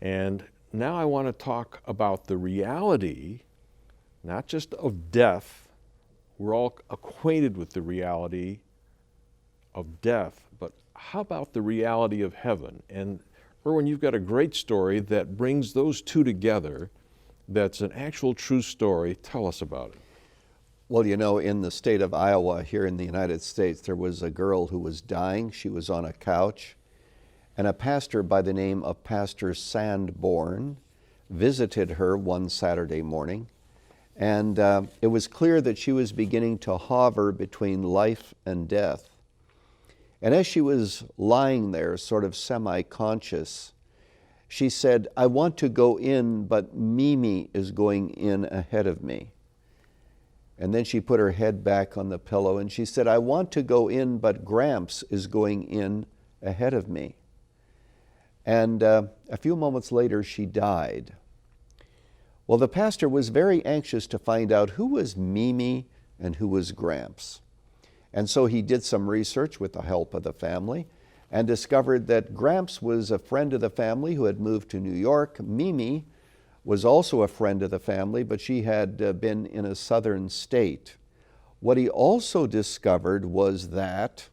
And now I want to talk about the reality, not just of death. We're all acquainted with the reality of death, but how about the reality of heaven? And Erwin, you've got a great story that brings those two together. That's an actual true story. Tell us about it. Well, you know, in the state of Iowa here in the United States, there was a girl who was dying. She was on a couch, and a pastor by the name of Pastor Sanborn visited her one Saturday morning, and it was clear that she was beginning to hover between life and death. And as she was lying there, sort of semi-conscious, she said, "I want to go in, but Mimi is going in ahead of me." And then she put her head back on the pillow and she said, "I want to go in, but Gramps is going in ahead of me." And a few moments later, she died. Well, the pastor was very anxious to find out who was Mimi and who was Gramps. And so he did some research with the help of the family and discovered that Gramps was a friend of the family who had moved to New York. Mimi was also a friend of the family, but she had been in a southern state. What he also discovered was that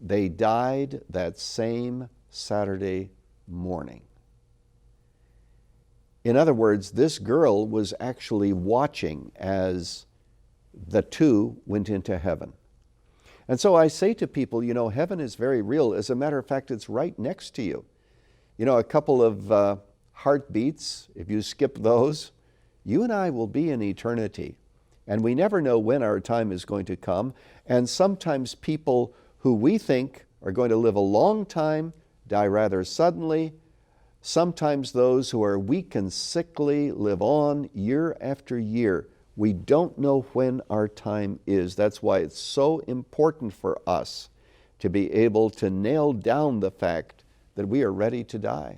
they died that same Saturday morning. In other words, this girl was actually watching as the two went into heaven. And so I say to people, you know, heaven is very real. As a matter of fact, it's right next to you. You know, a couple of heartbeats, if you skip those, you and I will be in eternity. And we never know when our time is going to come. And sometimes people who we think are going to live a long time die rather suddenly. Sometimes those who are weak and sickly live on year after year. We don't know when our time is. That's why it's so important for us to be able to nail down the fact that we are ready to die.